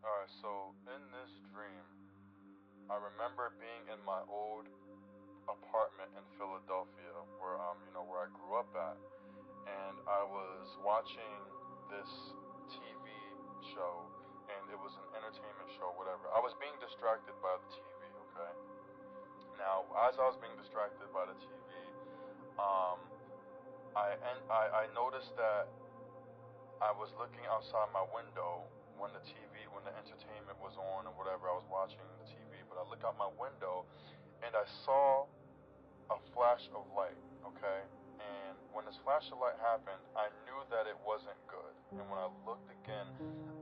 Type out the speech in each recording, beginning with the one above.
Alright, so in this dream, I remember being in my old apartment in Philadelphia where I grew up at. And I was watching this TV show, and it was an entertainment show, whatever. I was being distracted by the TV, okay? Now, as I was being distracted by the TV, um, I noticed that I was looking outside my window when the entertainment was on or whatever. I was watching the TV, but I looked out my window and I saw a flash of light, okay? And when this flash of light happened, I knew that it wasn't good. And when I looked again,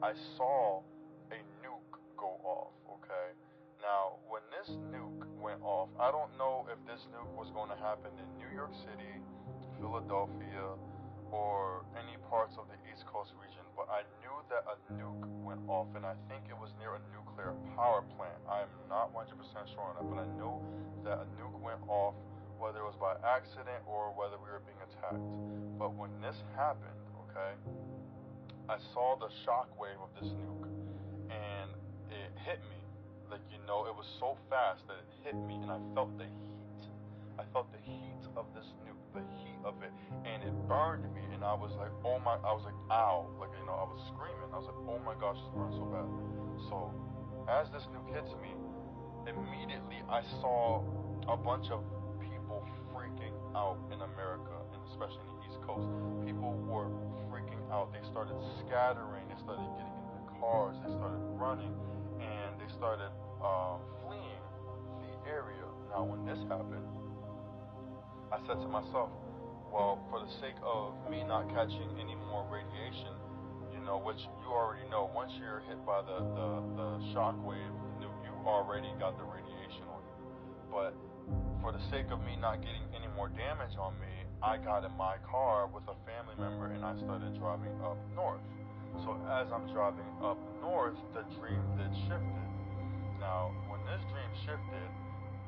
I saw a nuke go off, okay? Now, when this nuke went off, I don't know if this nuke was going to happen in New York City, Philadelphia, or any parts of the East Coast region, but I knew that a nuke went off, and I think it was near a nuclear power plant. I'm not 100% sure on that, but I know that a nuke went off, whether it was by accident or whether we were being attacked. But when this happened, okay, I saw the shock wave of this nuke, and it hit me. Like, it was so fast that it hit me, and I felt the heat. I felt the heat of this nuke, the heat of it, and it burned me, and I was like, I was like, ow, like, I was screaming. I was like, oh my gosh, this burns so bad. So, as this nuke hits me, immediately I saw a bunch of people freaking out in America, and especially in the East Coast. People were freaking out. They started scattering. They started getting into cars. They started running, and they started fleeing the area. Now, when this happened, I said to myself, well, for the sake of me not catching any more radiation, which you already know, once you're hit by the shock wave, you already got the radiation on you. But for the sake of me not getting any more damage on me, I got in my car with a family member and I started driving up north. So as I'm driving up north, the dream did shifted. Now, when this dream shifted,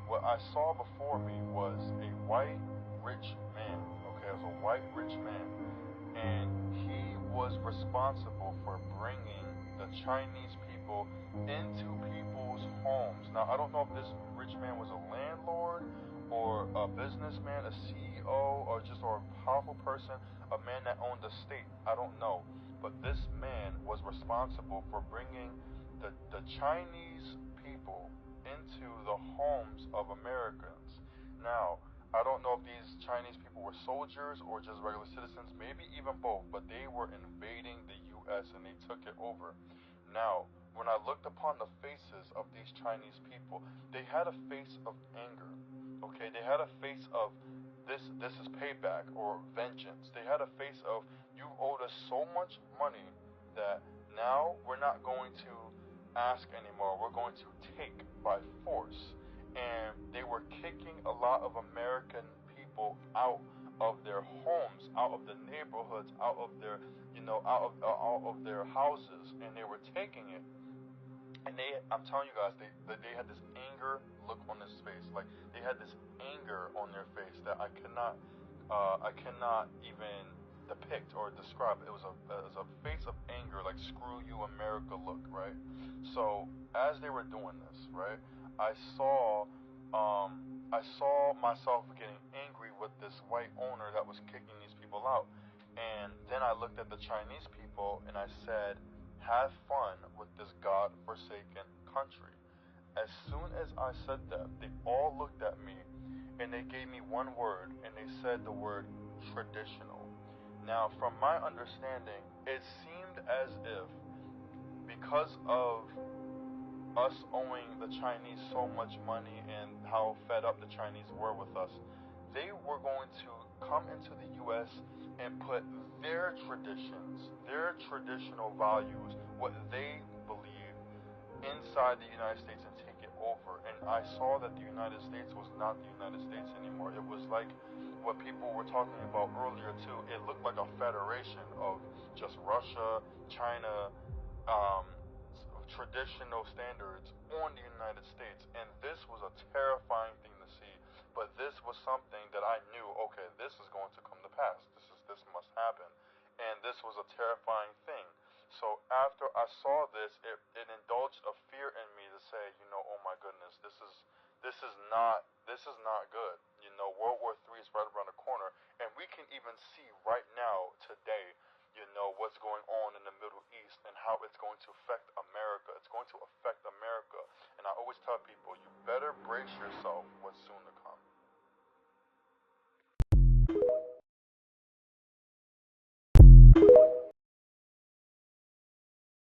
what I saw before me was a white rich man. Okay, it was a white rich man, and he was responsible for bringing the Chinese people into people's homes. Now, I don't know if this rich man was a landlord or a businessman, a CEO, or a powerful person, a man that owned a state. I don't know, but this man was responsible for bringing the Chinese people into the homes of Americans. Now, I don't know if these Chinese people were soldiers or just regular citizens, maybe even both, but they were invading the U.S. and they took it over. Now, when I looked upon the faces of these Chinese people, they had a face of anger. Okay, they had a face of this is payback or vengeance. They had a face of, you owed us so much money that now we're not going to ask anymore, we're going to take by force. And they were kicking a lot of American people out of their homes, out of the neighborhoods, out of their out of their houses, and they were taking it. And I'm telling you guys, they had this anger look on his face, like they had this anger on their face that I cannot even depict or describe. It was a face of anger, like screw you America look, right? So as they were doing this, right, I saw myself getting angry with this white owner that was kicking these people out. And then I looked at the Chinese people and I said, have fun with this God-forsaken country. As soon as I said that, they all looked at me and they gave me one word, and they said the word traditional. Now, from my understanding, it seemed as if because of us owing the Chinese so much money and how fed up the Chinese were with us, they were going to come into the U.S. and put their traditions, their traditional values, what they believe, inside the United States and take it over. And I saw that the United States was not the United States anymore. It was like what people were talking about earlier too. It looked like a federation of just Russia, China, traditional standards on the United States. And this was a terrifying thing to see. But this was something that I knew, okay, this is going to come to pass. This must happen. And this was a terrifying thing. So after I saw this, it indulged a fear in me to say, oh my goodness, this is not good. World War III is right around the corner, and we can even see right now, today, what's going on in the Middle East and how it's going to affect America. It's going to affect America. And I always tell people, you better brace yourself what's soon to come.